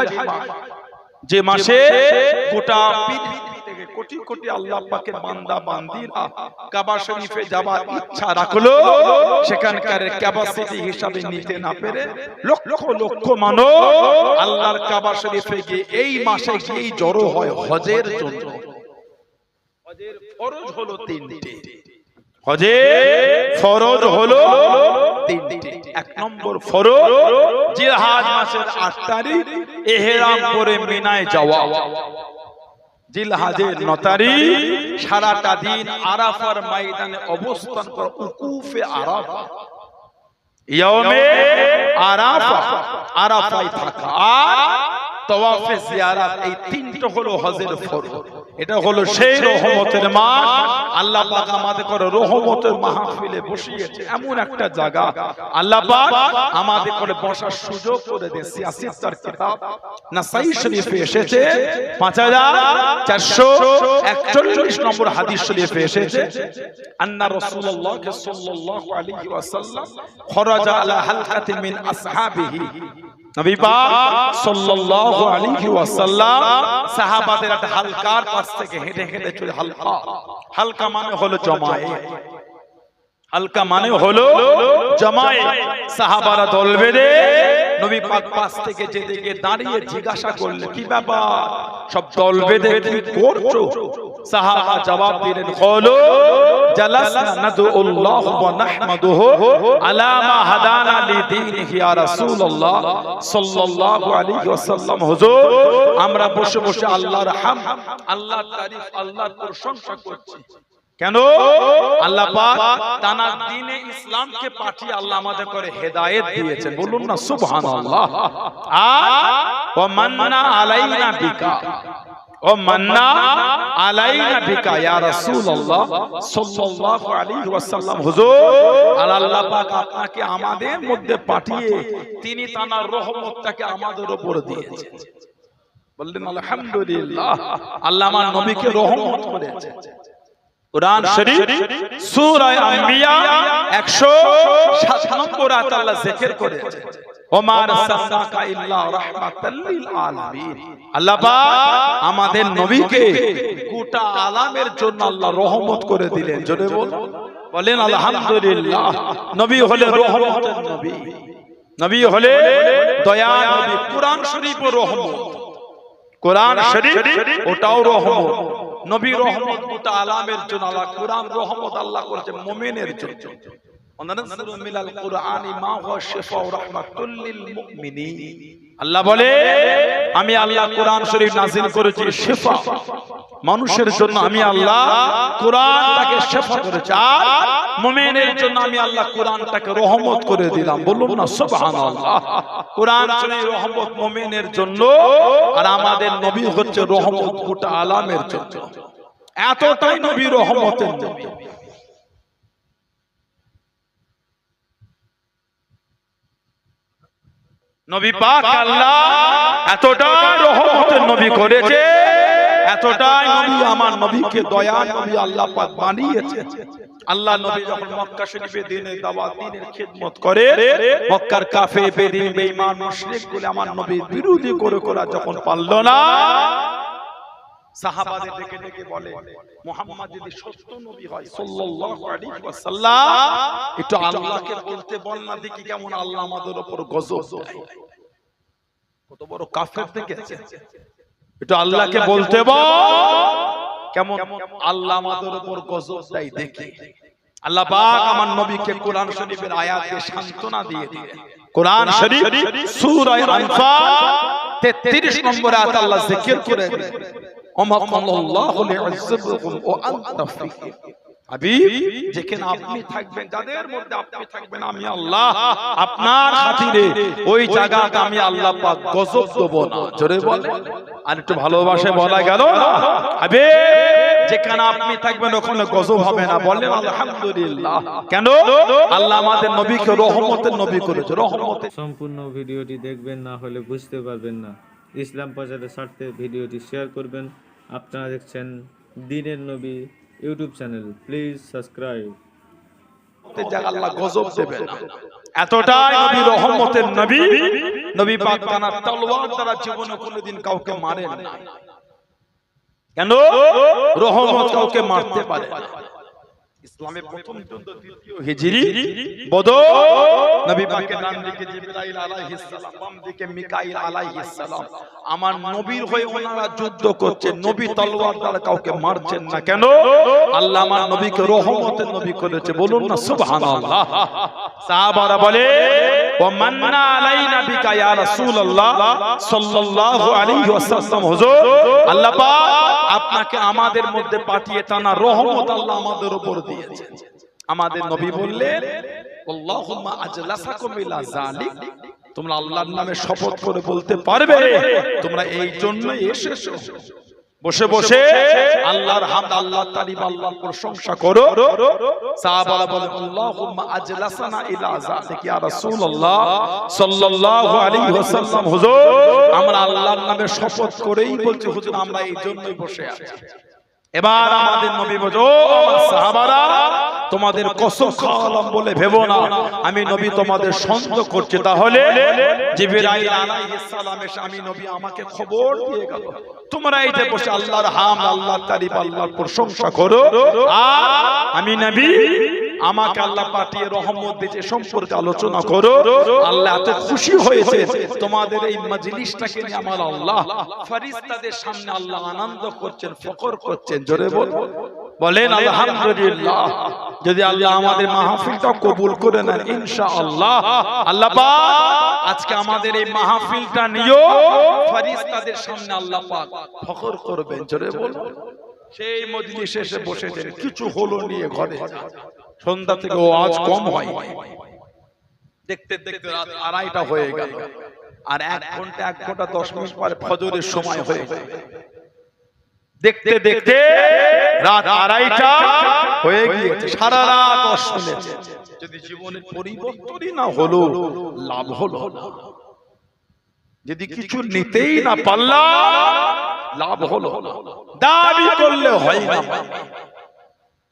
জিলহজ মাস, যে মাসে গোটা পৃথিবী থেকে কোটি কোটি আল্লাহ পাকের বান্দা বান্দিরা কাবা শরীফে যাবার ইচ্ছা রাখলো, সেখানকার ক্যাপাসিটি হিসাবে নিতে না পেরে লক্ষ লক্ষ মানুষ আল্লাহর কাবা শরীফে গিয়ে এই মাসে গিয়েই জড়ো হয় হজের জন্য। হজের ফরজ হলো তিনটি, হজের ফরজ হলো তিনটি। এক নম্বর ফরজ জিলহজ মাসের ৮ তারিখ ইহরাম করে মিনায় যাওয়া। জিলহজের ৯ তারিখ সারাটা দিন আরাফার ময়দানে অবস্থান করা, উকুফে আরাফা, ইয়াউমে আরাফা, আরাফায় থাকা আর তাওয়াফে জিয়ারাত, এই তিনটা হলো হজের ফরজ। এটা হলো সেই রহমতের মাস। আল্লাহ পাক আমাদের করে রহমতের মাহফিলে বসিয়েছে, এমন একটা জায়গা আল্লাহ পাক আমাদের করে বসার সুযোগ করে দিয়েছে। সিয়াসিতার কিতাব নাসাই শরীফে এসেছে ৫৪৪১ নম্বর হাদিস শরীফে এসেছে, আন্না রাসূলুল্লাহ সাল্লাল্লাহু আলাইহি ওয়াসাল্লাম খরাজা আলা হালকাতিন মিন আসহাবিহি, নবী পাক সাল্লাল্লাহু আলাইহি ওয়াসাল্লাম সাহাবাদের একটা হালকার পাশ থেকে হেঁটে হেঁটে চলে। হালকা, হালকা মানে হলো জামায়ে, হালকা মানে হলো জামায়ে। সাহাবারা দল বেঁধে নবী পাক পাশ থেকে যেতে গিয়ে দাঁড়িয়ে জিজ্ঞাসা করলে, কি ব্যাপার সব দল বেঁধে কি করছো? সাহাবা জবাব দিলেন, হলো জালাসনা নাদুল্লাহ ওয়া নাহমাদুহু আলা মা হাদানা লিদীনিহি ইয়া রাসূলুল্লাহ সাল্লাল্লাহু আলাইহি ওয়াসাল্লাম। হুজুর, আমরা বসে বসে আল্লাহর হামদ, আল্লাহর তারিফ, আল্লাহর প্রশংসা করছি। কেন? আল্লাহ পাক তানার দ্বীনে ইসলামকে পাঠিয়ে আল্লাহ আমাদের করে হেদায়েত দিয়েছেন। বলুন না সুবহানাল্লাহ। ওয়া মান্না আলাইনা বিকা, ও মান্না আলাইনা বিকা ইয়া রাসূলুল্লাহ সাল্লাল্লাহু আলাইহি ওয়াসাল্লাম। হুজুর, আল্লাহ পাক আপনাকে আমাদের মধ্যে পাঠিয়ে তিনি তার রহমতটাকে আমাদের উপর দিয়েছেন। বললেন আলহামদুলিল্লাহ, আল্লাহ আমার নবীকে রহমত করেছেন। কুরআন শরীফ সূরা আম্বিয়া ১০৭ নম্বর আয়াত আল্লাহ জিকির করেছে, ওমার সাল্লাকা ইল্লা রাহমাতাল লিল আলামিন। আল্লাহ পাক আমাদের নবীকে গোটা আলামের জন্য আল্লাহ রহমত করে দিলেন। জোরে বলেন আলহামদুলিল্লাহ। নবী হলে রহমতের নবী, নবী হলে দয়া নবী। কুরআন শরীফও রহমত, কুরআন শরীফ ওটাও রহমত। নবী রহমত গোটা আলামের জন্য, আল্লাহ কুরআন রহমত আল্লাহ করেছে মুমিনের জন্য। ওয়ানানজিলু মিনাল কুরআনি মা হুয়া শিফা ওয়া রাহমাতুল লিল মুমিনিন। আল্লাহ বলে, আমি আল্লাহ কুরআন শরীফ নাযিল করেছি শিফা, মানুষের জন্য আমি আল্লাহ কুরআনটাকে শিফা করেছি, আর মুমিনের জন্য আমি আল্লাহ কুরআনটাকে রহমত করে দিলাম। বলুন না সুবহানাল্লাহ। কুরআন শরীফ রহমত মুমিনের জন্য, আর আমাদের নবী হচ্ছে রহমত গোটা আলামের জন্য। এতটাই নবী রহমতের নবী। নবী পাক আল্লাহ এতটাই রহমতের নবী করেছে, এতটাই নবী আমার নবীকে দয়া নবী আল্লাহ পাক বানিয়েছে। আল্লাহ নবী যখন মক্কা শরীফে দ্বীনের দাওয়াত, দ্বীনের খিদমত করে, মক্কার কাফের বেঈমান বেঈমান মুশরিকগুলো আমার নবীর বিরোধী করে যখন পারল না, সাহাবাদের ডেকে ডেকে বলে, মুহাম্মদ যদি সত্য নবী হয় সাল্লাল্লাহু আলাইহি ওয়াসাল্লাম, একটু আল্লাহকে বলতে বল না, দেখি কেমন আল্লাহ আমাদের উপর গজব দেয়। কত বড় কাফের দেখেছে, একটু আল্লাহকে বলতে বল কেমন আল্লাহ আমাদের উপর গজব দেয় দেখি। আল্লাহ পাক আমার নবীকে কোরআন শরীফের আয়াতে সান্তনা দিয়ে দিলেন। কোরআন শরীফ সূরা আনফাল ৩৩ নম্বর আয়াত আল্লাহ জিকির করে দিলেন, ওমা কাল্লাহু লিউযিবকুম ওয়া আনতা ফীহিম। হাবিব, যেখানে আপনি থাকবেন, যাদের মধ্যে আপনি থাকবেন, আমি আল্লাহ আপনার খাতিরে ওই জায়গাটা আমি আল্লাহ পাক গজব দেব না। জোরে বলেন, আর একটু ভালোবাসে বলা গেল না? হাবিব, যেখানে আপনি থাকবেন ওখানে গজব হবে না। বলেন আলহামদুলিল্লাহ। কেন? আল্লাহ আমাদের নবীকে রহমতের নবী করেছে। রহমতের সম্পূর্ণ ভিডিওটি দেখবেন, না হলে বুঝতে পারবেন না। ইসলাম প্রচারের স্বার্থে ভিডিওটি শেয়ার করবেন। আপনারা দেখছেন দ্বীনের নবী ইউটিউব চ্যানেল, প্লিজ সাবস্ক্রাইব। আল্লাহ গজব দেবে না, এতটাই নবী রহমতের নবী। নবী পাক তার তলোয়ার দ্বারা জীবনে কোনোদিন কাউকে মারেন না। কেন? রহমত কাউকে মারতে পারে না। ইসলামের প্রথম যুদ্ধ দ্বিতীয় হিজরি বদর, নবী পাকের ডান দিকে জিবরাইল আলাইহিস সালাম, বাম দিকে মিকাইল আলাইহিস সালাম। আমার নবীর হয়ে ওনারা যুদ্ধ করছেন, নবী তলোয়ার দ্বারা কাউকে মারছেন না। কেন? আল্লাহ আমার নবীকে রহমতের নবী করেছে। বলুন না সুবহানাল্লাহ। সাহাবারা বলে ওয়া মান্না আলাইনা বিকা ইয়া রাসূলুল্লাহ সাল্লাল্লাহু আলাইহি ওয়াসাল্লাম, হুজুর আল্লাহ পাক আপনাকে আমাদের মধ্যে পাঠিয়ে টানা রহমত আল্লাহ আমাদের উপর দিয়েছেন। আমাদের নবী বললেন আল্লাহুম্মা আজলাসাকুম ইলা যালিক, তোমরা আল্লাহর নামে শপথ করে বলতে পারবে তোমরা এই জন্যই এসেছো। বসে বসে আল্লাহর হামদ, আল্লাহর তারিফ, আল্লাহর প্রশংসা করো। সাহাবারা বলেন আল্লাহুম্মা আজলাসানা ইলা যালিক ইয়া রাসূলুল্লাহ সাল্লাল্লাহু আলাইহি ওয়াসাল্লাম, হুজুর আমরা আল্লাহর নামে শপথ করেই বলছি হুজুর আমরা এই জন্যই বসে আছি। এবার আমাদের নবী বলে ও আমার সাহাবারা, তোমাদের কসম খাওয়ালাম বলে ভেবো না আমি নবী তোমাদের সন্দেহ করছি। তাহলে জিবরাইল আলাইহিস সালাম এসে আমি নবী আমাকে খবর দিয়ে গেল তোমরা এই যে বসে আল্লাহর হামদ, আল্লাহর তারিফ, আল্লাহর প্রশংসা করো, আর আমি নবী আমাকে আল্লাহ পাঠিয়ে রহমত দিয়েছে সম্পর্কে আলোচনা করো। আল্লাহ এত খুশি হয়েছে তোমাদের এই মজলিসটাকে নিয়ে। আমার আল্লাহ ফেরেশতাদের সামনে আল্লাহ আনন্দ করছেন, ফখর করছেন। জোরে বলেন আলহামদুলিল্লাহ। যদি আল্লাহ আমাদের মাহফিলটা কবুল করে নেন ইনশাআল্লাহ, আল্লাহ পাক আজকে আমাদের এই মাহফিলটা নিয়ে ফেরেশতাদের সামনে আল্লাহ পাক ফখর করবেন। জোরে বলুন। সেই মজলিসে এসে বসেছেন, কিছু হলো নিয়ে ঘরে, সন্ধ্যা থেকে ওয়াজ কম হয়, দেখতে দেখতে রাত 2:30 হয়ে গেল, আর 1 ঘন্টা 10 মিনিট পরে ফজরের সময় হয়ে গেল। দেখতে দেখতে রাত 2:30 হয়ে গিয়েছে, সারা রাত ওয়াজ শুনেছে। যদি জীবনের পরিবর্তনই না হলো, লাভ হলো? যদি কিছু নিতেই না পারলাম, লাভ হলো? দাবি করলে হয় না।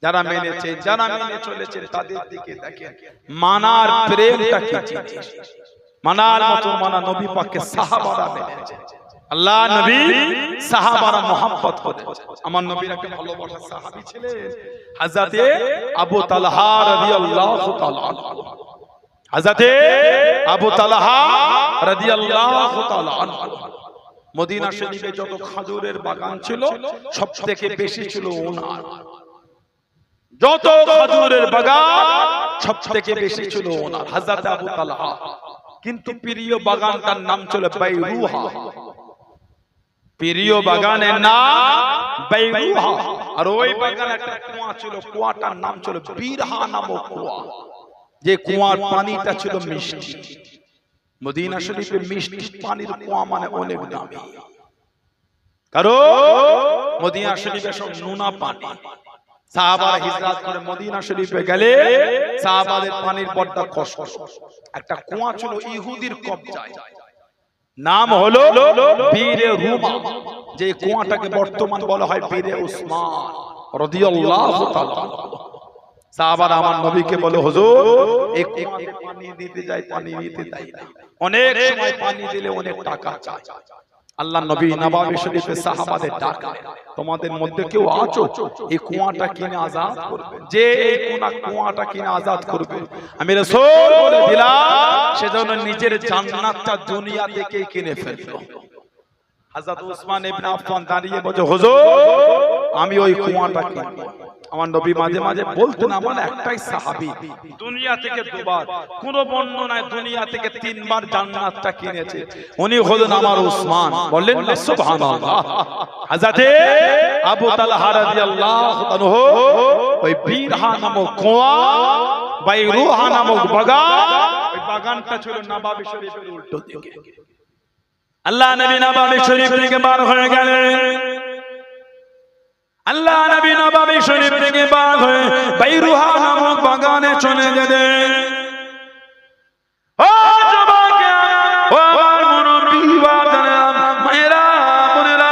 যারা মেনেছে, যারা মেনে চলেছে তাদের দিকে দেখেন, মানার প্রেমটা কি জিনিস, মানার মতো মানা নবী পাককে সাহাবারা মেনেছে। আল্লাহ নবী সাহাবারা মোহাম্মত করেছে। আমার নবীর একটা ভালোবাসার সাহাবী ছিলেন হযরতে আবু তালহা রাদিয়াল্লাহু তাআলা আনহু। হযরতে আবু তালহা রাদিয়াল্লাহু তাআলা আনহু মদিনা শরীফে যত খেজুরের বাগান ছিল সবথেকে বেশি ছিল ওনার। যত খেজুরের বাগান সবথেকে বেশি ছিল ওনার, হযরত আবু তালহা। কিন্তু প্রিয় বাগানটার নাম ছিল বাইরুহা। প্রিয় বাগানের নাম বাইরুহা। আর ওই বাগানে একটা কুয়া ছিল, কুয়াটার নাম ছিল বিরহা নামক কুয়া, যে কুয়ার পানিটা ছিল মিষ্টি। মদিনা শরীফে মিষ্টি পানির কুয়া মানে অনেক দামি, কারণ মদিনা শরীফে সব নোনা পানি। সাহাবারা হিজরত করে মদিনা শরীফে গেলে সাহাবাদের পানির বড় কষ্ট। একটা কুয়া ছিল ইহুদির কবজায়, নাম হলো বীরে রুমা, যে কুয়াটাকে বর্তমান বলা হয় বীরে উসমান রাদিয়াল্লাহু তাআলা। সাহাবারা আমার নবীকে বলে হুজুর এই কুয়াতে পানি দিতে যাই, পানি নিতে দেয় না, অনেক সময় পানি দিলে অনেক টাকা চায়। আল্লাহ নবী নববী শরীফে সাহাবাদের ডাকলেন, তোমাদের মধ্যে কেউ আছো এই কুয়াটা কিনে আজাদ করবে? যে এই কুয়াটা কিনে আজাদ করবে আমি রাসূল বলে দিলাম সেজন্য নিজের জান্নাতটা দুনিয়া থেকে কিনে ফেললো। হযরত উসমান ইবনে আফফান দাঁড়িয়ে বলে হুজুর আমি ওই কুয়াটা কিনব। আমার নবী মাঝে মাঝে বলতেন আমার একটাই সাহাবী দুনিয়া থেকে দুবার, কোন বর্ণনায় দুনিয়া থেকে 3 বার জান্নাতটা কিনেছে, উনি হলেন আমার উসমান। বললেন না সুবহানাল্লাহ। হযরতে আবু তালহা রাদিয়াল্লাহু আনহু ওই বিরহা নামক কুয়া, বাইরুহা নামক বাগান, ওই বাগানটা ছিল নববী শরীফের উল্টো দিকে। আল্লাহ নবী নববী শরীফ থেকে বার হয়ে গেলেন, আল্লাহ নবী নববী শরীফ থেকে বার হয়ে বাইরুহা নামক বাগানে চলে গেলেন। ও যুবক, ও আমার মুরব্বি বাজানেরা, মায়েরা, বোনেরা,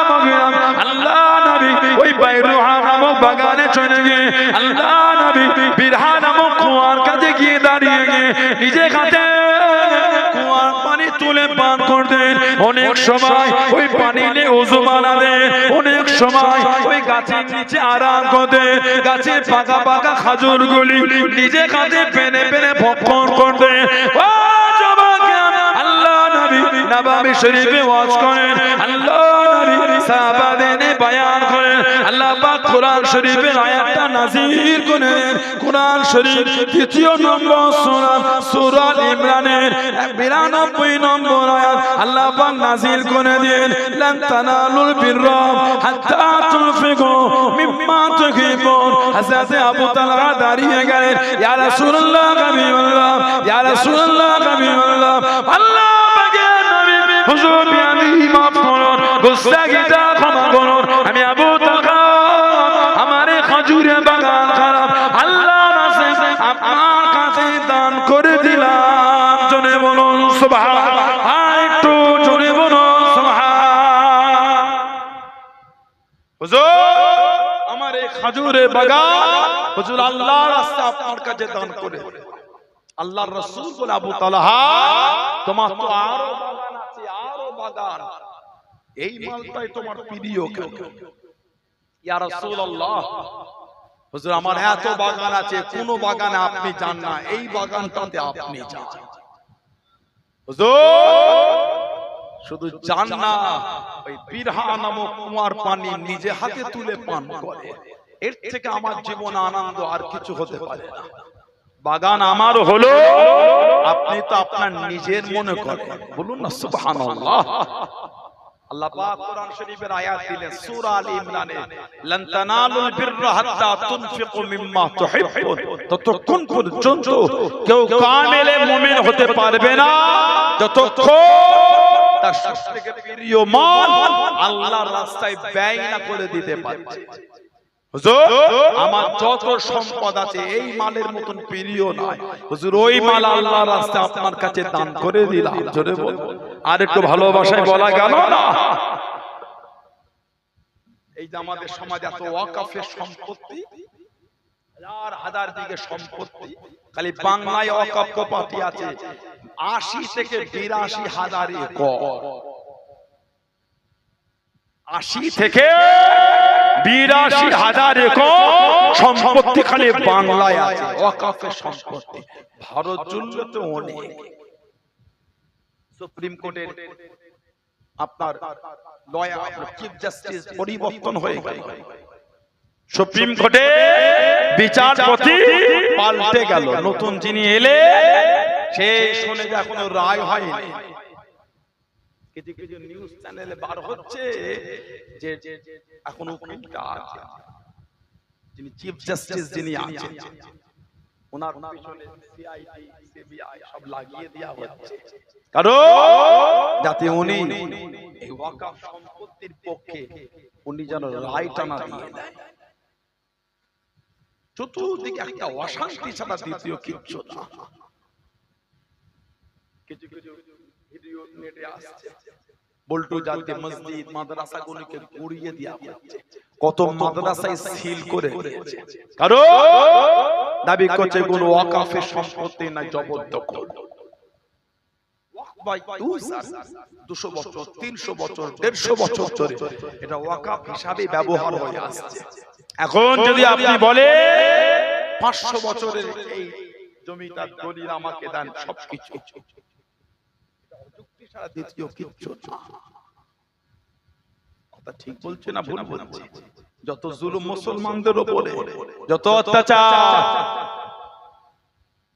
মাগিরা, আল্লাহ নবী ওই বাইরুহা নামক বাগানে চলে গিয়ে আল্লাহ নবী বিরহা নামক কুয়ার কাছে গিয়ে দাঁড়িয়ে গিয়ে নিজে হাতে কুয়ার পানি তুলে সময় ওই পানি নিয়ে ওযু বানাবে, অনেক সময় ওই গাছের নিচে আরাম করে গাছের পাকা পাকা খাজুরগুলি নিজে কাঁধে পেনে পেনে ভক্ষণ করবে। ও যুবকেরা, আল্লাহ নবী নববী শরীফে ওয়াজ করেন, আল্লাহ নবী সাহাবাদেরকে বয়ান করেন, আল্লাহ পাক কোরআন শরীফের আয়াতটা নাযিল করেন। কোরআন শরীফ ৩য় নম্বর সূরা সূরা ইমরানের ৯২ নম্বর আয়াত আল্লাহ পাক নাযিল করে দেন, লান তানালুল বিররা হাত্তা তুনফিকু মিম্মা তুহিব্বুন। হযরত আবু তালহা দাঁড়িয়ে গেলেন, ইয়া রাসূলুল্লাহ হাবিবাল্লাহ, ইয়া রাসূলুল্লাহ হাবিবাল্লাহ, আল্লাহ পাকের নবী হুজুর আমি মাফ করুন, গুস্তাখিটা ক্ষমা করুন, আমি আবু তালহা আমার খেজুরের বাগান খারাপ, আল্লাহ রাসূল আপনার কাছে দান করে দিলাম। জোরে বলুন সুবহানাল্লাহ, একটু জোরে বলুন সুবহানাল্লাহ। হুজুর আমার এই খেজুরের বাগান হুজুর আল্লাহর রাস্তায় আপনার কাছে দান করে। আল্লাহর রাসূল বলে, আবু তালহা তোমার তো আরো বাগান আছে, আরো বাগান, এই মালটাই তোমার প্রিয় কেন? ইয়া রাসূলুল্লাহ, হুজুর আমার এত বাগান আছে, কোন বাগানে আপনি যান না, এই বাগানটাতে আপনি যান। হুজুর শুধু যান না, ওই বিরহা নামক কুয়ার পানি নিজে হাতে তুলে পান করে, এর থেকে আমার জীবনে আনন্দ আর কিছু হতে পারে না। বাগান আমার হলো, আপনি তো আপনার নিজের মনে করেন, বলুন না সুবহানাল্লাহ। আল্লাহ পাক কোরআন শরীফের আয়াত দিলেন সূরা আলে ইমরানে, লান তানালুল বিররা হাত্তা তুনফিকু মিম্মা তুহিব্বুন। ততক্ষণ পর্যন্ত কেউ কামেলে মুমিন হতে পারবে না যতক্ষণ তার সবথেকে প্রিয় মাল আল্লাহর রাস্তায় ব্যয় না করে দিতে পারছে। হুজুর আমার যত সম্পদ আছে এই মালের মতন প্রিয় নয়, হুজুর ওই মাল আল্লাহর রাস্তায় আপনার কাছে দান করে দিলাম। জোরে বলুন, আর একটু ভালোবাসায় বলা গেল না? এই যে আমাদের সমাজে এত ওয়াকফের সম্পত্তি, হাজার হাজার দিকে সম্পত্তি, খালি বাংলায় ওয়াকফ প্রপার্টি আছে ৮০ থেকে ৮২ হাজার একর, ৮০ থেকে ৮২ হাজার একর সম্পত্তি খালি বাংলায় আছে, ওয়াকফের সম্পত্তি। ভারত জুড়লে তো অনেক। সুপ্রিম কোর্টের আপনার লয়ার চিফ জাস্টিস পরিবর্তন হয়ে গেল, সুপ্রিম কোর্টে বিচারপতি পাল্টে গেল, নতুন যিনি এলে সে শুনে যে এখনো রায় হয়নি। কিছু কিছু নিউজ চ্যানেলে বার হচ্ছে যে এখনো উকিলটা আছে, যিনি চিফ জাস্টিস যিনি আছেন, ওনার পিছনে সিআইডি সিবিআই সব লাগিয়ে দেয়া হচ্ছে, কারণ যাতে উনি এই ওয়াকফ সম্পত্তির পক্ষে উনি যেন রায় টানা দিয়ে দেয়। চতুর্দিকে একটা অশান্তি ছাড়া দ্বিতীয় কিচ্ছু না। কিছু কিছু ভিডিও নেটে আসছে, বল্টু জাতীয় মসজিদ মাদ্রাসাগুলোকে গুড়িয়ে দেওয়া হচ্ছে, কত মাদ্রাসায় সিল করে দিয়েছে, কারণ দাবি করছে কোন ওয়াকফের সম্পত্তি না জবরদখল। 200 বছর 300 বছর 150 বছর ধরে এটা ওয়াকফ হিসাবে ব্যবহার হয়ে আসছে। এখন যদি আপনি বলে 500 বছরের এই জমিটার দলিল আমাকে দেন, সবকিছু যুক্তি ছাড়া দ্বিতীয় কিচ্ছু না। কথা ঠিক বলছে না ভুল বলছে? যত জুলুম মুসলমানদের উপরে, যত অত্যাচার,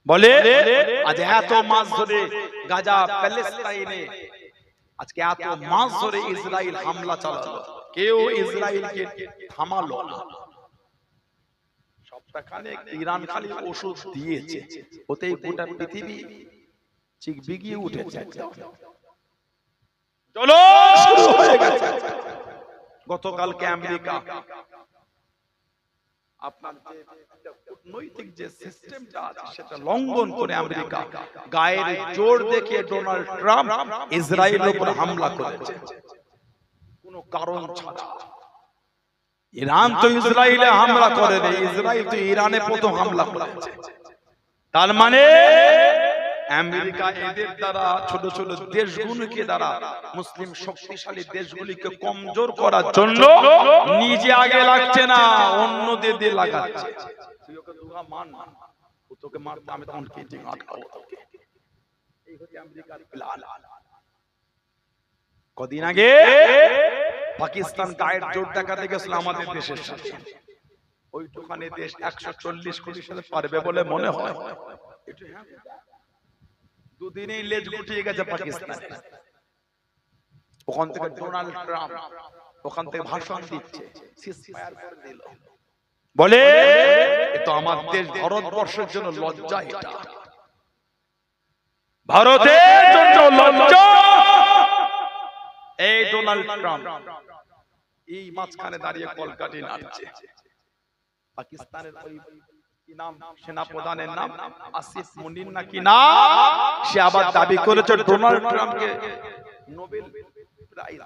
বলে আজ এত মাস ধরে গাজা প্যালেস্টাইনে, আজকে এত মাস ধরে ইসরায়েল হামলা চালালো, কেউ ইসরায়েলকে থামালো না। সপ্তাহখানে ইরান খালি ওষুধ দিয়েছে, ওতেই গোটা পৃথিবী চিকবিগিয়ে উঠেছে। চলো শুরু হয়ে গেছে। গতকালকে আমেরিকা আপনার যে কূটনৈতিক যে সিস্টেমটা আছে সেটা লঙ্ঘন করে আমেরিকা গায়ের জোর দেখিয়ে ডোনাল্ড ট্রাম্প ইসরায়েলের উপর হামলা করেছে, কোনো কারণ ছাড়া। ইরান তো ইসরায়েলে হামলা করেনি, ইসরায়েল তো ইরানে প্রথম হামলা করেছে। তার মানে আমেরিকা এদের দ্বারা ছোট ছোট দেশগুলোকে দ্বারা মুসলিম শক্তিশালী দেশগুলিকে কমজোর করার জন্য নিজে আগে লাগছে না, অন্যদের দিয়ে লাগাচ্ছে। তুই ওকে দুগা মান না, ও তোকে মারতে আমি তখন কেটে আটকাবো তোকে। এই হচ্ছে আমেরিকার প্ল্যান। কদিন আগে পাকিস্তান গায়ের জোর দেখাতে গেছিল আমাদের দেশের সাথে। ওইটুখানে দেশ 140 কোটির সাথে পারবে বলে মনে হয়? দুদিনেই লেজ গুটিয়ে গেছে পাকিস্তান। ওখান থেকে ডোনাল্ড ট্রাম্প ওখান থেকে ভাষণ দিচ্ছে, সিজফায়ার করে দিল। বলে এটা আমার দেশ ভারতবর্ষের জন্য লজ্জা, এটা ভারতের জন্য লজ্জা। এই ডোনাল্ড ট্রাম্প এই মাঝখানে দাঁড়িয়ে কলকাঠি নাড়ছে। পাকিস্তানের ওই কি নাম সেনা প্রধানের নাম আসিফ মুনির নাকি না, সে আবার দাবি করেছে ডোনাল্ড ট্রাম্পকে নোবেল প্রাইজ।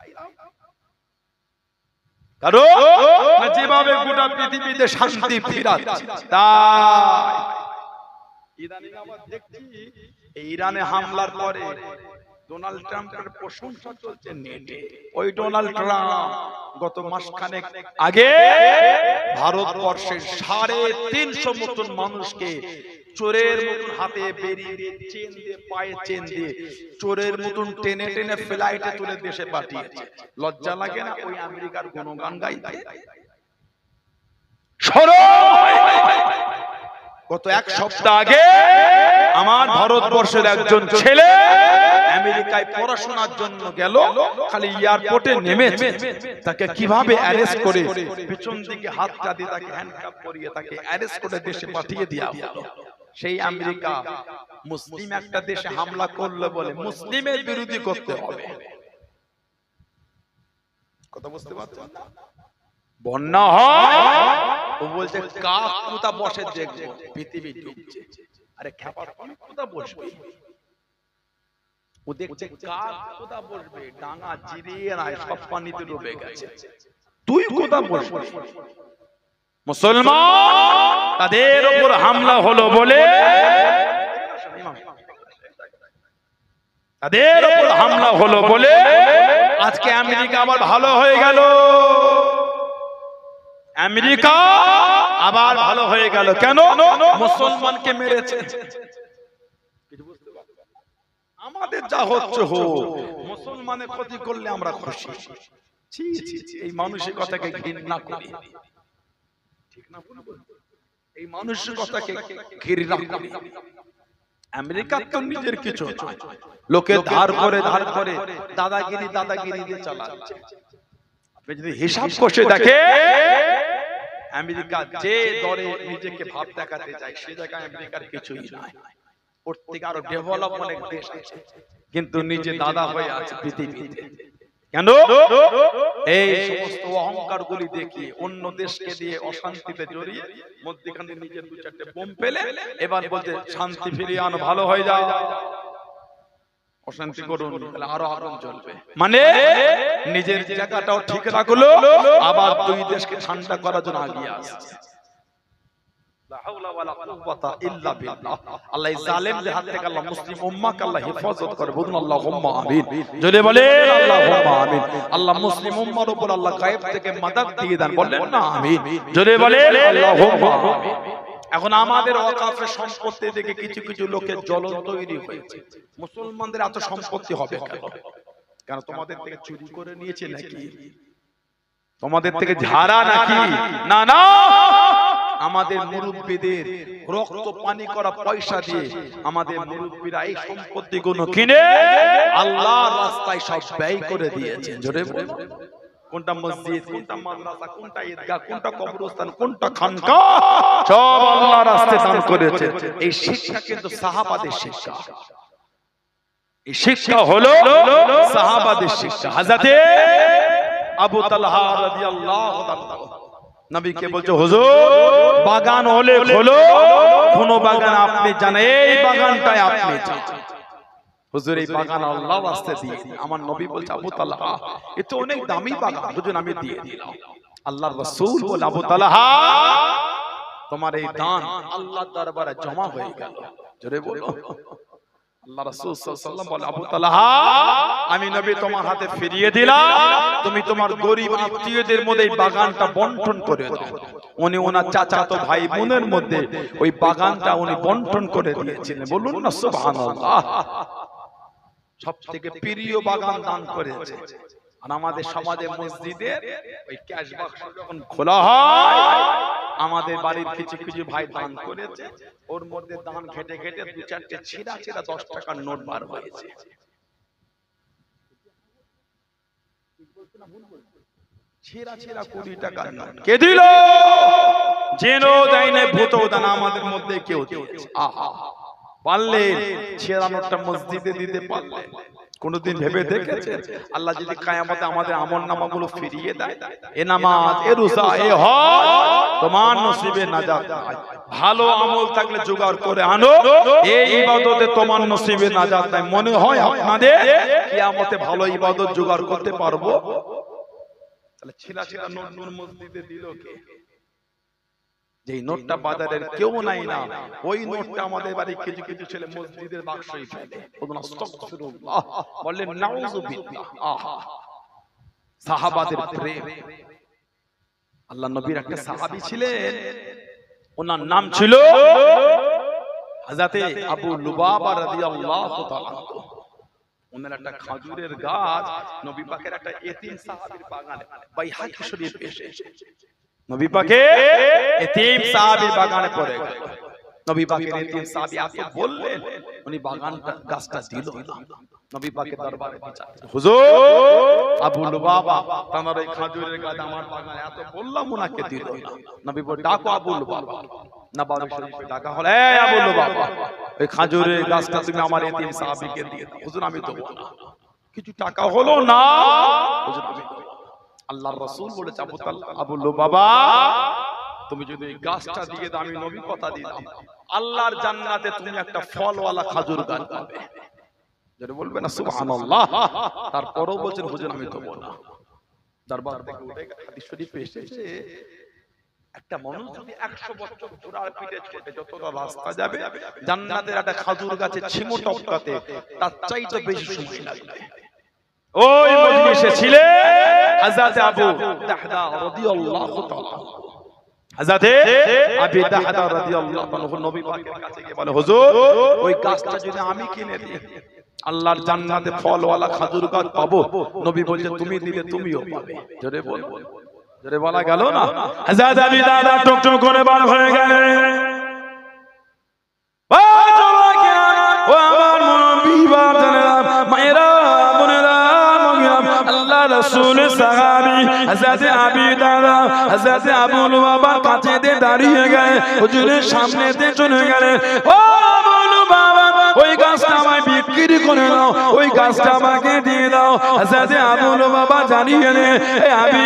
কারণ যেভাবে গোটা পৃথিবীতে শান্তি ফিরাচ্ছে, তাই ইরানে আবার দেখছি ইরানে হামলার পরে ডোনাল্ড ট্রাম্পের প্রশংসা চলছে নেটে। ওই ডোনাল্ড ট্রাম্প গত মাসখানেক আগে ভারতবর্ষের 350 মতন মানুষকে চোরের মতন হাতে বেরিয়ে দিয়ে চেন দিয়ে পায়ে চেন দিয়ে চোরের মতন টেনে টেনে ফ্লাইটে তুলে দেশে পাঠিয়েছে। লজ্জা লাগে না ওই আমেরিকার গুণগান গাইতে? গত এক সপ্তাহ আগে আমার ভারতবর্ষের একজন ছেলে আমেরিকায় পড়াশোনার জন্য গেল, খালি এয়ারপোর্টে নেমেছে তাকে কিভাবে অ্যারেস্ট করে পিছন দিকে হাতটা দিয়ে তাকে হ্যান্ডকাপ করিয়ে তাকে অ্যারেস্ট করে দেশে পাঠিয়ে দেওয়া হলো। সেই আমেরিকা মুসলিম একটা দেশে হামলা করলো বলে মুসলিমের বিরোধী করতে হবে। কথা বুঝতে পারছেন? বন্যা হয় ও বলছে কাক কোথা বসে দেখবো, পৃথিবী ডুবছে। আরে খেপার কোথা বসবে? ও দেখছে কাক কোথা বসবে, ডাঙা জিরিয়ে নাই, সব পানিতে ডুবে গেছে। তুই কোথা বসবি? মুসলমান তাদের উপর হামলা হলো বলে, তাদের উপর হামলা হলো বলে আজকে আমেরিকা আবার ভালো হয়ে গেল। আমেরিকা আবার ভালো হয়ে গেল কেন? মুসলমানকে মেরেছে। আমাদের যা হচ্ছে হোক, মুসলমানের ক্ষতি করলে আমরা খুশি। এই মানসিকতাকে ঘৃণা করি, ঠিক না? এই মানসিকতাকে ঘৃণা করি। আমেরিকা তো নিজের কিছু লোকে ধার করে দাদাগিরি দিয়ে চালাচ্ছে। আপনি যদি হিসাব কষে দেখে আমেরিকা যে দরে নিজেকে ভাব দেখাতে যায়, সে জায়গায় আমেরিকার কিছুই নাই। ওর থেকে আরো ডেভেলপ অনেক দেশ আছে, কিন্তু নিজে দাদা হয়ে আছে পৃথিবীতে। কেন? এই সমস্ত অহংকার গুলি দেখিয়ে অন্য দেশকে দিয়ে অশান্তিতে জড়িয়ে মধ্যখানে নিজের 2-4টে বোম ফেলে এবার বলতে শান্তি ফিরিয়ে আনো, ভালো হয়ে যাও, অশান্তি করুন, তাহলে আরো আগুন জ্বলবে। মানে নিজের জায়গাটাও ঠিক রাখলো, আবার দুই দেশকে ঠান্ডা করার জন্য এগিয়ে আসছে। লা হাওলা ওয়ালা কুওয়াতা ইল্লা বিল্লাহ। আল্লাহ জালেমদের হাত থেকে আল্লাহ মুসলিম উম্মাহকে আল্লাহ হেফাজত করে। বলুন আল্লাহুম্মা আমিন। জোরে বলেন আল্লাহুম্মা আমিন। আল্লাহ মুসলিম উম্মাহর উপর আল্লাহ গায়েব থেকে মাদদ দিয়ে দেন, বলেন না আমিন। জোরে বলেন আল্লাহুম্মা আমিন। এখন আমাদের ওয়াকাফের সম্পত্তি থেকে কিছু কিছু লোকের জ্বলন তৈরি হয়েছে। মুসলমানদের এত সম্পত্তি হবে কেন? কারণ তোমাদের থেকে চুরি করে নিয়েছে নাকি? তোমাদের থেকে ঝাড়া নাকি? না না, আমাদের মুরব্বীদের রক্ত পানি করা পয়সা দিয়ে আমাদের মুরব্বীরা এই সম্পত্তিগুলো কিনে আল্লাহর রাস্তায় সব ব্যয় করে দিয়েছেন। জোরে বলুন, কোনটা মসজিদ, কোনটা মাদ্রাসা, কোনটা ঈদগাহ, কোনটা কবরস্থান, কোনটা খানকা, সব আল্লাহর রাস্তায় দান করেছেন। এই শিক্ষা কিন্তু সাহাবাদের শিক্ষা। এই শিক্ষা হলো সাহাবাদের শিক্ষা। হযরতে আবু তালহা রাদিয়াল্লাহু তাআলা নবীকে বলছে, হুজুর বাগান হলে খোলো, কোন বাগান আপনি জানেন, এই বাগানটাই আপনি চান। হুজুর এই বাগান আল্লাহ ওয়াস্তে দিয়ে। আমার নবী বলছে, আবু তালহা এ তো অনেক দামি বাগান, হুজুর আমি দিয়ে দিলাম। আল্লাহর রাসূল বলে, আবু তালহা তোমার এই দান আল্লাহর দরবারে জমা হয়ে গেল। জোরে বলো। আল্লাহ রাসূল সাল্লাল্লাহু আলাইহি ওয়াসাল্লাম বলে, আবু তালহা আমি নবী তোমার হাতে ফিরিয়ে দিলাম, তুমি তোমার গরীব আত্মীয়দের মধ্যে এই বাগানটা বন্টন করে দাও। উনি ওনার চাচাতো ভাই বোনের মধ্যে ওই বাগানটা উনি বন্টন করে দিয়েছিলেন। বলুন না সুবহানাল্লাহ। সবথেকে প্রিয় বাগান দান করেছে। আর আমাদের সমাজে মসজিদে ওই ক্যাশ বাক্স যখন খোলা হয়, আমাদের বাড়ির কিছু কিছু ভাই দান করেছে, ওর মধ্যে দান ঘেটে ঘেটে দু চারটে ছিঁড়া ছিঁড়া 10 টাকার নোট বার হয়েছে। ছিঁড়া ছিঁড়া 20 টাকার নোট কে দিল? জেনো দেয় না, ভূতও দেয় না, আমাদের মধ্যে কেউ দিয়েছে। আহা, পারলে ছিঁড়া নোটটা মসজিদে দিতে পারলে কোনদিন ভেবে দেখেছে আল্লাহ যদি কিয়ামতে আমাদের আমলনামাগুলো ফিরিয়ে দেয়, এ নামাজ, এ রোজা, এ হজ তোমার নসিবে নাজাত নাই। ভালো আমল থাকলে জোগাড় করে আনো, এই ইবাদতে তোমার নসিবে নাজাত নাই। মনে হয় আপনাদের কিয়ামতে ভালো ইবাদত জোগাড় করতে পারবো? তাহলে ছিলা ছিলা নোট মসজিদে দিল কে? যেই নোটটা বাজারের কেউ নাই না, ওই নোটটা আমাদের বাড়ি কিছু কিছু ছেলে মসজিদের বাক্সই ফেলে। আস্তাগফিরুল্লাহ, বললেন নাউযুবিল্লাহ। আহা, সাহাবাদের প্রেম। আল্লাহ নবীর একটা সাহাবী ছিলেন, ওনার নাম ছিল হযরতে আবু লুবাবা রাদিয়াল্লাহু তাআলা। ওনার একটা খেজুরের গাছ নবী পাকের একটা এতিম সাহাবীর বাগানে, বাইহাকি শরীফে এসেছে। নবী পাকে এতিম সাহাবীর বাগানে পড়ে গেল। নবী পাকের এতিম সাহাবী আসো বললেন, উনি বাগানটা গাছটা দিল না। নবী পাকের দরবারে বিচার, হুজুর আবু লুবাবা তোমার এই খেজুরের গাছ আমার বাগানে এত বললাম, ওনাকে দিল না। নবী বলে, ডাকো আবু লুবাবা। নববী শরীফে ডাকা হলো, এই আবু লুবাবা, ওই খেজুরের গাছটা তুমি আমার এতিম সাহাবীকে দিয়ে দাও। হুজুর আমি দেব না। কিছু টাকা হলো না, হুজুর আমি দেব। আল্লাহর রাসূল বলেছে, আবু লুবাবা তুমি যদি এই গাছটা দিয়ে দাও, আমি নবী কথা দিলাম আল্লাহর জান্নাতে তুমি একটা ফলওয়ালা খেজুর গাছ পাবে। যারা বলবে না সুবহানাল্লাহ। তারপরও বলেন, হুজুর আমি দেব না। দরবার থেকে উঠে হাদিস শরীফে এসেছে, একটা মানুষ যদি 100 বছর ঘোড়ার পিঠে ছোটে যতটা রাস্তা যাবে, জান্নাতের একটা খেজুর গাছে ছিমো টপকাতে তার চাইতে বেশি সময় লাগবে। ওই মজলিসে ছিলেন হযরত আবু দাহদা রাদিয়াল্লাহু তাআলা। হযরত আবু দাহদা রাদিয়াল্লাহু তাআলা নবী পাকের কাছে গিয়ে বলে, হুজুর ওই গাছটা যদি আমি কিনে দিই, আল্লাহর জান্নাতে ফলওয়ালা খেজুর গাছ পাবো। নবী বলছে, তুমি দিলে তুমিও পাবে। জোরে বল, জোরে বলা গেল না? হযরত আবু দাহদা টুকটুক করে বার হয়ে গেলেন। ও জওয়াকে, ও আমার নবী বাজানেরা, মায়েরা, রাসূল সাহাবী হযরত আবু দাহদা হযরত আবু লুবাবা কাছে দিয়ে দাঁড়িয়ে গেলেন, হুজুরের সামনে দিয়ে চলে গেলেন। ও আবু লুবাবা, ওই গাছটা আমায় বিক্রি করে দাও, ওই গাছটা আমাকে দিয়ে দাও। হযরত আবু লুবাবা জানিয়ে দেন, এ আবু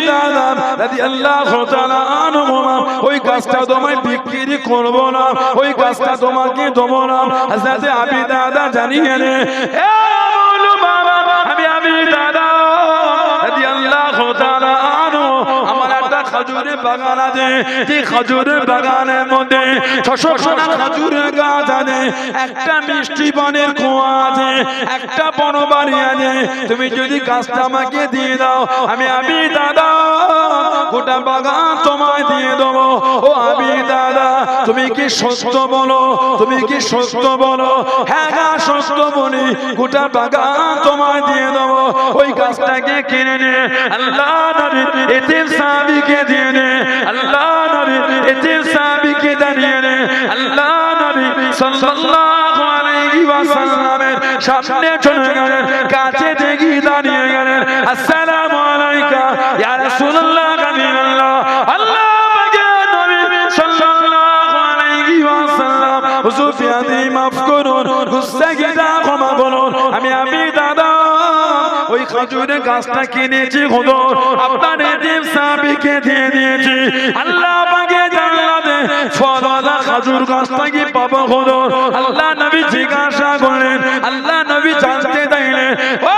দাহদা রাদিয়াল্লাহু তাআলা আনহু, ওই গাছটা তোমায় বিক্রি করব না, ওই গাছটা তোমাকে দেব না। হযরত আবু দাহদা জানিয়ে দেন, এ আবু লুবাবা, আমি আবু দাহদা রাদিয়াল্লাহু তাআলা আনহু, আমার একটা খেজুরের বাগান আছে, যে খেজুরের বাগানের মধ্যে 600 খানা খেজুরের গাছ আছে, একটা মিষ্টি বনের কুয়া আছে, একটা বনবাড়ি আছে। তুমি যদি গাছটা আমাকে দিয়ে দাও, আমি আবু দাহদা গোটা বাগান তোমায় দিয়ে দেবো। ও আবু দাহদা, তুমি কি সত্য বলো? তুমি কি সত্য বলো? হ্যাঁ না, সত্য বলি, গোটা বাগান তোমায় দিয়ে দেবো। ওই গাছটাকে কিনে নে, আল্লাহ নবী এতিম সাহাবীকে দিয়ে নে, আল্লাহ নবী এতিম সাহাবীকে দাঁড়িয়ে নে। আল্লাহ নবী সাল্লাল্লাহু আলাইহি ওয়াসাল্লামের সামনে চলে গেলেন, কাছে দেখি দাঁড়িয়ে গেলেন। আসসালামু আলাইকা ইয়া রাসূলুল্লাহ, হাবিবাল্লাহ। আল্লাহ পাকের নবী সাল্লাল্লাহু আলাইহি ওয়াসাল্লাম, হুজুর ফিয়াদি মাফ করুন, গুস্তাখিটা ক্ষমা করুন, আমি আবু দাহদা ওই খেজুরের গাছটা কিনেছি, হুজুর আপনার এতিম সাহাবীকে দিয়ে দিয়েছি। আল্লাহ পাকের জান্নাতে ফলওয়ালা খেজুর গাছটা কি পাবো হুজুর? আল্লাহ নবী জিজ্ঞাসা করলেন, আল্লাহ নবী জানতে চাইলেন, ও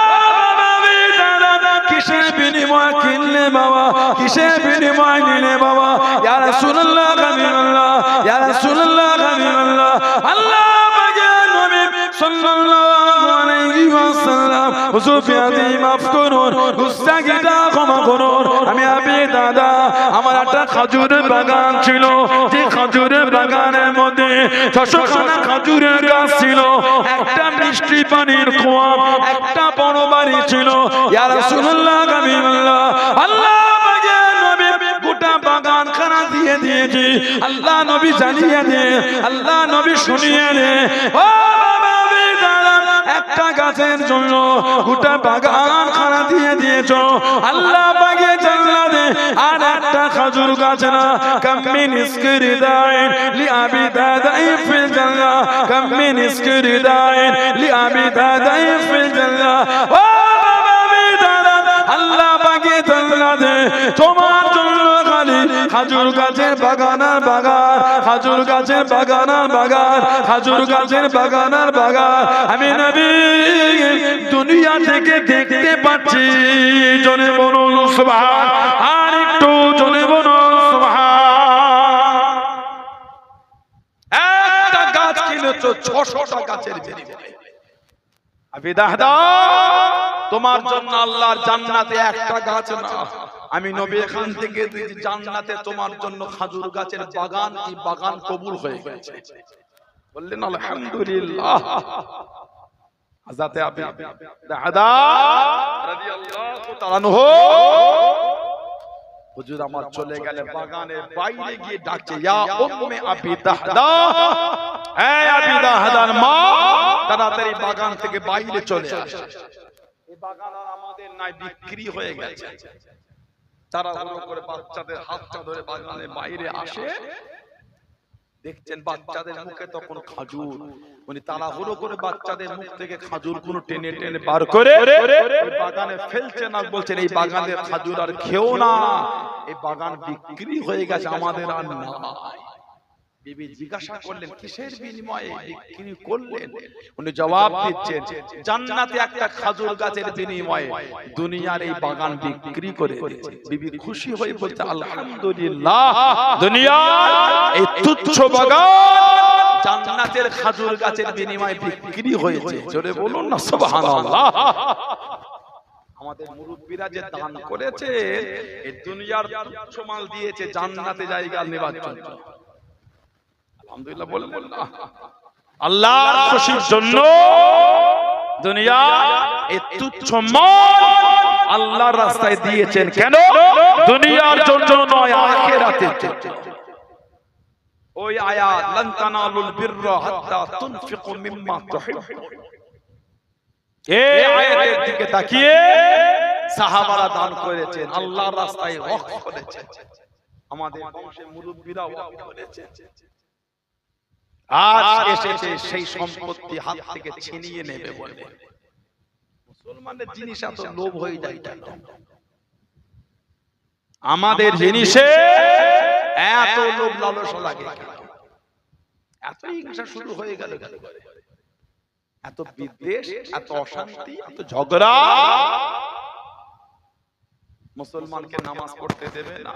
কিসের বিনিময় কিনলে বাবা, কিসের বিনিময় নিলে বাবা? ইয়া রাসূলুল্লাহ, হাবিবাল্লাহ, ইয়া রাসূলুল্লাহ, হাবিবাল্লাহ। আল্লাহ পাকের নবী সাল্লাল্লাহু ওয়াসাল্লাম হুজুর বিয়াদি মাফ করুন গুস্তাখিটা ক্ষমা করুন আমি আবি দাদা আমার একটা খেজুরের বাগান ছিল যে খেজুরের বাগানের মধ্যে 600 খানা খেজুরের গাছ ছিল একটা মিষ্টি পানির কুয়া একটা বড় বাড়ি ছিল ইয়া রাসূলুল্লাহ হাবিবাল্লাহ আল্লাহ পাকের নবী গোটা বাগান খানা দিয়ে দিয়েছি আল্লাহ নবী জানিয়ে দে আল্লাহ নবী শুনিয়ে দে ও একটা গাছের জন্য গোটা বাগান খানা দিয়ে দিয়েছো আল্লাহ পাকে জান্নাতে আর একটা খেজুর গাছ না কামিন ইসকিরিদাইন লি আবি দাদাই ফিল জান্নাহ কামিন ইসকিরিদাইন লি আবি দাদাই ফিল জান্নাহ ও আবি দাদা আল্লাহ পাকে জান্নাতে তোমার জন্য খালি খেজুর গাছের বাগানার বাগান খেজুর গাছের বাগানার বাগান খেজুর গাছের বাগানার বাগান আমি নবী দুনিয়া থেকে দেখতে পাচ্ছি জনে বলুন সুবহান আর একটু জনে বলুন সুবহান একটা গাছ কিনেছো 600টা গাছের বিনিময়ে আবি দাদা তোমার জন্য আল্লাহর জান্নাতে একটা গাছ না আমি নবী এখান থেকে জান্নাতে তোমার জন্য খেজুর গাছের বাগান কি বাগান কবুল হয়ে গেছে বললেন আলহামদুলিল্লাহ হযরত আবি দাদা রাদিয়াল্লাহু তাআলা আনহু হুজুর আমার চলে গেলে বাগানের বাইরে গিয়ে ডাকছে ইয়া উম্মে আবি দাদা হে আবি দাদার মা তাড়াতাড়ি বাগান থেকে বাইরে চলে আসে এই বাগান আর আমাদের নাই বিক্রি হয়ে গেছে তারা হুড়ো করে বাচ্চাদের হাতটা ধরে বাগানের বাইরে আসে দেখছেন বাচ্চাদের মুখে তখন খেজুর উনি তারা হুড়ো করে বাচ্চাদের মুখ থেকে খেজুর গুলো টেনে টেনে বার করে বাগানে ফেলছেন আর বলছেন এই বাগানের খেজুর আর খেও না এই বাগান বিক্রি হয়ে গেছে আমাদের আর নাই বিবি জিজ্ঞাসা করলেন কিসের বিনিময়ে বিক্রি করলেন উনি জবাব দিচ্ছেন জান্নাতে একটা খেজুর গাছের বিনিময়ে দুনিয়ার এই বাগান বিক্রি করে দিয়েছে বিবি খুশি হয়ে বলতে আলহামদুলিল্লাহ দুনিয়ার এই তুচ্ছ বাগান জান্নাতের খেজুর গাছের বিনিময়ে বিক্রি হয়েছে জোরে বলুন না সুবহানাল্লাহ আমাদের মুরব্বিরা যে দান করেছে এই দুনিয়ার তুচ্ছ মাল দিয়েছে জান্নাতে জায়গা নেবার জন্য আলহামদুলিল্লাহ বলেন না আল্লাহর খুশির জন্য দুনিয়া এই তুচ্ছ মাল আল্লাহর রাস্তায় দিয়েছেন কেন দুনিয়ার জন্য নয় আখিরাতের জন্য ওই আয়াত লান তানালুল বিররা হাত্তা তুনফিকু মিম্মা তুহিব্বুন এই আয়াতের দিকে তাকিয়ে সাহাবারা দান করেছেন আল্লাহর রাস্তায় ওয়াকফ করেছেন আমাদের বংশের মুরব্বিরা ওয়াকফ করেছেন আজ এসেছে সেই সম্পত্তি হাত থেকে ছিনিয়ে নেবে বলে মুসলমানের জিনিস এত লোভ হয়ে যায় কেন আমাদের জিনিসে এত লোভ লালসা লাগে কেন এত হিংসা শুরু হয়ে গেল এত বিদ্বেষ এত অশান্তি এত ঝগড়া মুসলমানকে নামাজ পড়তে দেবে না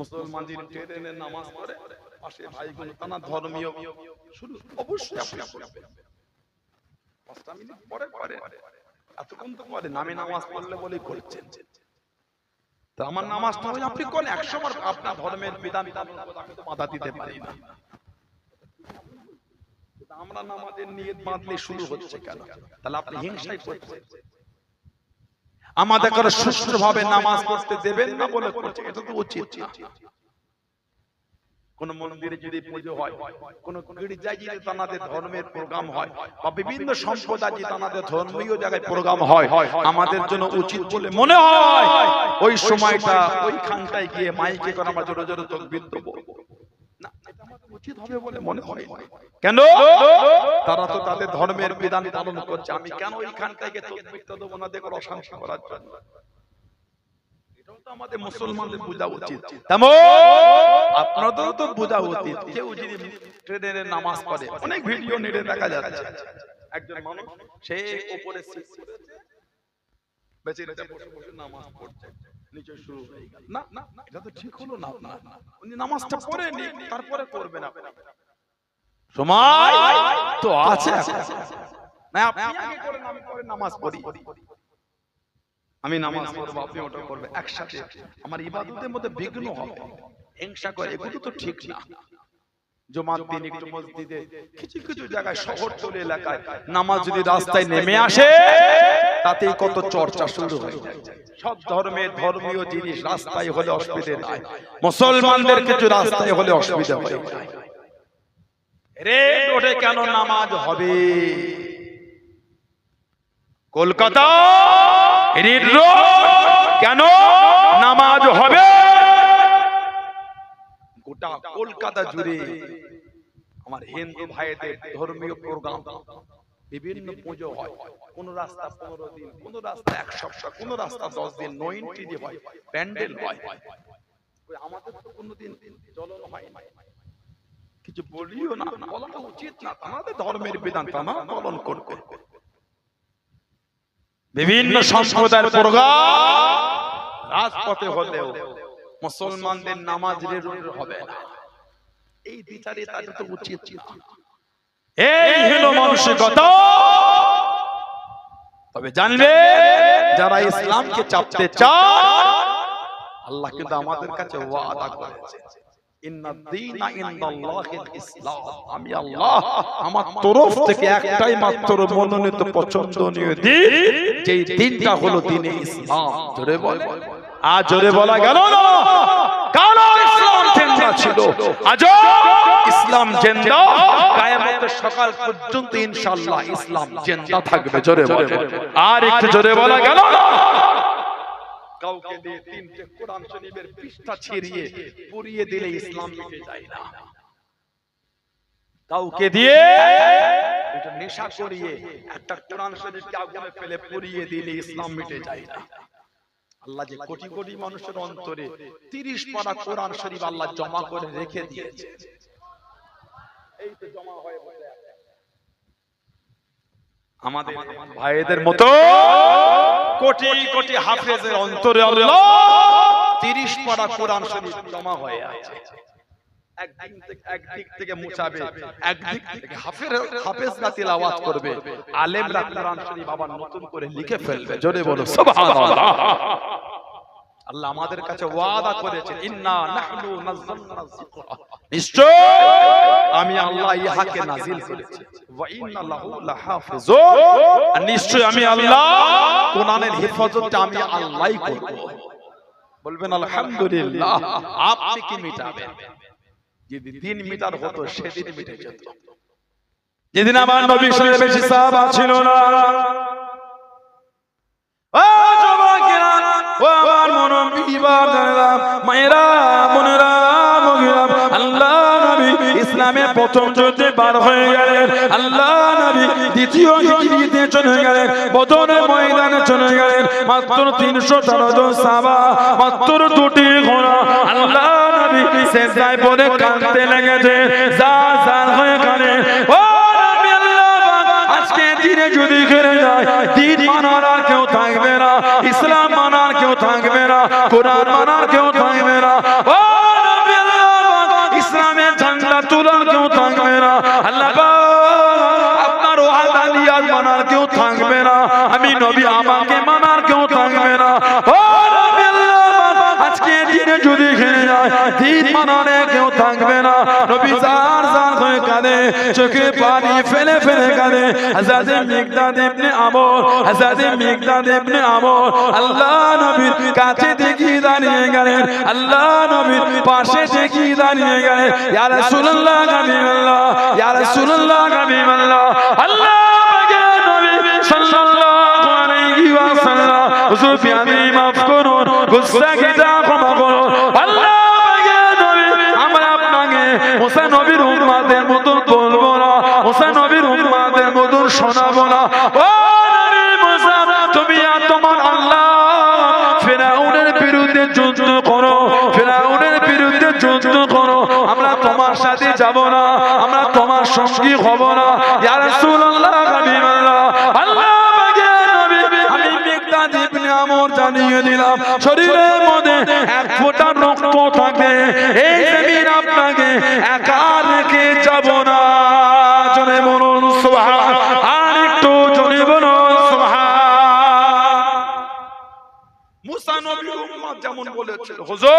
মুসলমানদের টেনে নামাজ পড়ে পাশে ভাইগুলো তারা ধর্মীয় শুরু অবশ্যই আপনি করবেন 5 মিনিট পরে করে এতক্ষণ তো করে নামে নামাজ পড়লে বলেই করছেন তো আমার নামাজটা হয় আপনি কোন 100 বার আপনার ধর্মের বিধান আমি তো বাধা দিতে পারি না আমরা নামাজের নিয়ত বাঁধলে শুরু হচ্ছে কেন তাহলে আপনি হিংসাই করছেন আমাদের করে সুষ্ঠুভাবে নামাজ পড়তে দেবেন না বলে করছে এটা তো উচিত না কোন মন্দিরে যদি পুজো হয় কোন গির্জায় যদি তাদের ধর্মের প্রোগ্রাম হয় বা বিভিন্ন সম্প্রদায় যদি তাদের ধর্মীয় জায়গায় প্রোগ্রাম হয় আমাদের জন্য উচিত বলে মনে হয় ওই সময়টা ওইখানটায় গিয়ে মাইকে করে আমরা জোরে জোরে তাকবীর দেব না এটা আমাদের উচিত হবে বলে মনে হয় কেন তারা তো তাদের ধর্মের বিধান পালন করছে আমি কেন ওইখানটায় গিয়ে তাকবীরটা দেব না দেখো অশান্তি করার জন্য এটাও তো আমাদের মুসলমানদের বোঝা উচিত তেমন আপনাদেরও তো বোঝা উচিত কেউ যদি ট্রেনে নামাজ পড়ে অনেক ভিডিও নেটে দেখা যাচ্ছে একজন মানুষ সে উপরে সিট করেছে বেচারা বসে বসে নামাজ পড়ছে নিচে শুরু হয়ে গেল না না এটা তো ঠিক হলো না আপনার উনি নামাজটা পড়ে নি তারপরে করবেন আপনি সময় তো আছে না আপনি আগে করেন, আমি পরে নামাজ পড়ি, আমি নামাজ পড়বো, আপনি ওটা করবেন, একসাথে আমার ইবাদতের মধ্যে বিঘ্ন হবে। হিংসা করে এগুলো তো ঠিক না। জুমার দিন একটু মসজিদে, কিছু কিছু জায়গায় শহরতলি এলাকায় নামাজ যদি রাস্তায় নেমে আসে তাতেই কত চর্চা শুরু হয়ে যায়। সব ধর্মের ধর্মীয় জিনিস রাস্তায় হলে অসুবিধা নাই, মুসলমানদের কিছু রাস্তায় হলে অসুবিধা হয়ে যায়। রেড রোডে কেন নামাজ হবে? কলকাতা রেড রোড কেন নামাজ হবে? গোটা কলকাতা জুড়ে আমার হিন্দু ভাইদের ধর্মীয় প্রোগ্রাম, বিভিন্ন পুজো হয়, কোন রাস্তা 15 দিন, কোন রাস্তা 1 সপ্তাহ, কোন রাস্তা 10 দিন, 90 দিন হয়, প্যান্ডেল হয়। আমাদের তো কোনদিন জ্বলন হয় না, কিছু বলিও না, বলা উচিত না, আমাদের ধর্মের বিধান তা না পালন করবে। বিভিন্ন সম্প্রদায়ের প্রোগ্রাম রাজপথে হলেও মুসলমানদের নামাজ হবে না, এই বিচারে তাদের তো উচিত না। এই হলো মানসিকতা। তবে জানবে যারা ইসলামকে চাপতে চায়, আল্লাহ কিন্তু আমাদের কাছে ওয়াদা করেছে, ইন্নাদ দীনা ইনদাল্লাহিল ইসলাম, আমি আল্লাহ আমার তরফ থেকে একটাই মাত্র মনোনীত পছন্দনীয় দিন, যেই দিনটা হলো দ্বীনে ইসলাম। জোরে বলে, আজ জোরে বলা গেল না, কালো ইসলাম জিন্দা ছিল, আজও ইসলাম জিন্দা, কিয়ামতের সকাল পর্যন্ত ইনশাআল্লাহ ইসলাম জিন্দা থাকবে। জোরে বলে, আর একটু জোরে বলা গেল না। কাউকে দিয়ে 3টে কোরআন শরীফের পৃষ্ঠা ছিঁড়িয়ে পুড়িয়ে দিলে ইসলাম মিটে যায় না। কাউকে দিয়ে এটা নেশা করিয়ে একটা কোরআন শরীফকে আগুনে ফেলে পুড়িয়ে দিলে ইসলাম মিটে যায় না। আল্লাহ যে কোটি কোটি মানুষের অন্তরে 30 পারা কোরআন শরীফ আল্লাহ জমা করে রেখে দিয়েছে, এই তো জমা হয়ে বসে আছে। আমাদের ভাইদের মতো কোটি কোটি হাফেজের অন্তরে আল্লাহ 30 পারা কোরআন শরীফ জমা হয়ে আছে। একদিক থেকে মুছাবে, একদিক থেকে হাফেজরা তিলাওয়াত করবে, আলেমরা কোরআন শরীফ আবার নতুন করে লিখে ফেলবে। জোরে বলো সুবহানাল্লাহ। আল্লাহ আমাদের কাছে ওয়াদা করেছেন, ইন্না নাহনু নাযালনা যিকরা, নিশ্চয় আমি আল্লাহ ইহাকে নাজিল করেছি, ওয়া ইন্না লাহু লাহাফিজুন, নিশ্চয় আমি আল্লাহ কোরআনের হেফাজতটা আমি আল্লাহই করব। বলবেন আলহামদুলিল্লাহ। আপনি কি মিটাবেন? যদি দিন মিটার হতো সেদিন মিটে যেত। যেদিন আমার নবীর সঙ্গে বেশি সাহাবা ছিল না, ও যুবকেরা, ও আমার মুরব্বিরা, মায়েরা, বোনেরা, মুগিরা, আল্লাহ নবী ইসলামে প্রথম যুদ্ধে বার হয়ে গেলেন, আল্লাহ নবী দ্বিতীয় হিজরিতে চলে গেলেন, বদরের ময়দানে চলে গেলেন, মাত্র 313 জন সাহাবা, মাত্র 2টি ঘোড়া, আল্লাহ নবী সেজদায় পড়ে কাঁদতে লেগেছে, জার জার হয়ে কাঁদে। ও নবী আল্লাহ, আজকে দিনে যদি ঘিরে যায়, দিন মানার আর কেউ থাকবে না, ইসলাম মানার কেউ থাকবে না, কোরআন মানার কেউ থাকবে না। ও নবী আল্লাহ, ইসলামের ঝান্ডা তোলার কেউ থাকবে না, আল্লাহ আপনার ওয়াহদানিয়াত মানার কেউ থাকবে না, আমি নবী আমাকে মানার কেউ থাকবে না। ও নবী আল্লাহ, আজকে দিনে যদি ঘিরে যায়, দিন মানার কেউ থাকবে না। নবী জার জার হয়ে কাঁদে, চোখে পানি ফেলে ফেলে কাঁদে। হযরত মিকদাদ ইবনে আমর, হযরত মিকদাদ ইবনে আমর আল্লাহ নবীর কাছে দেখি দাঁড়িয়ে গেলেন, আল্লাহ নবীর পাশে দেখি দাঁড়িয়ে গেলেন। ইয়া রাসূলুল্লাহ, হাবিবাল্লাহ, ইয়া রাসূলুল্লাহ, হাবিবাল্লাহ, আল্লাহ পাকের নবী সাল্লাল্লাহু আলাইহি ওয়াসাল্লাম, হুজুর আমি মাফ করুন, গুস্তাখিটা ক্ষমা করুন। আল্লাহ পাকের নবী, আমরা আপনাকে মুসা নবীর উম্মতের মতো বলবো না, মুসা নবীর উম্মতের মতো শোনাবো না। ও নবী মুসা, তুমি আর তোমার আল্লাহ ফিরাউনের বিরুদ্ধে যুদ্ধ করো, ফিরাউনের বিরুদ্ধে যুদ্ধ করো, আমরা তোমার সাথে যাব না, আমরা তোমার সঙ্গী হব না। ইয়া রাসূলুল্লাহ, হাবিবাল্লাহ, আল্লাহ পাকের নবী, আমি মিকদাদ ইবনে আমর জানিয়ে দিলাম, শরীরের মধ্যে 1 ফোঁটা রক্ত থাকে, এই জমিন আপনাকে একা রেখে যাব না। জোরে বলুন সুবহানাল্লাহ। আর একটু মুসা নবীর উম্মত যেমন বলেছিল, হুজুর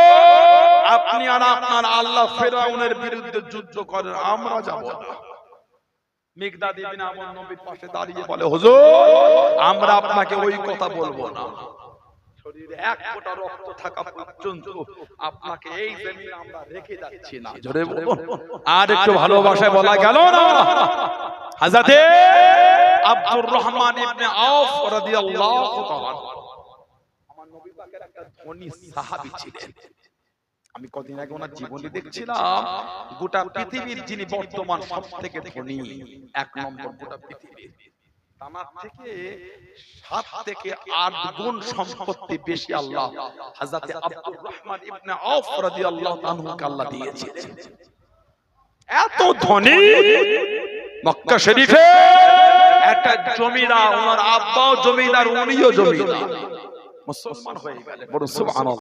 আপনি আর আপনার আল্লাহ ফেরাউনের বিরুদ্ধে যুদ্ধ করেন, আমরা যাব না। মিকদাদ ইবনে আবু নবীর পাশে দাঁড়িয়ে বলে, হুজুর আমরা আপনাকে ওই কথা বলবো না, শরীরে এক ফোঁটা রক্ত থাকা পর্যন্ত আপনাকে এই জমিনে আমরা রেখে যাচ্ছি না। জোরে বলুন। আর একটু ভালোবাসায় বলা গেল না, হযরতে আব্দুর রহমান ইবনে আওফ রাদিয়াল্লাহু তাআলা আমার নবী পাকের একটা ধনী সাহাবী ছিলেন। আমি কদিন আগে ওনার জীবনী দেখছিলাম, গোটা পৃথিবীর যিনি বর্তমান সবথেকে ধনী, এক নম্বর গোটা পৃথিবীর, তার থেকে 7 থেকে 8 গুণ সম্পত্তি বেশি আল্লাহ হযরতে আব্দুর রহমান ইবনে আওফ রাদিয়াল্লাহু আনহুকে আল্লাহ দিয়েছিলেন। এত ধনী, মক্কা শরীফে একটা জমিদার, ওনার আব্বাও জমিদার, উনিও জমিদার, মুসলমান হয়ে গেলেন। বড় সুবহানাল্লাহ।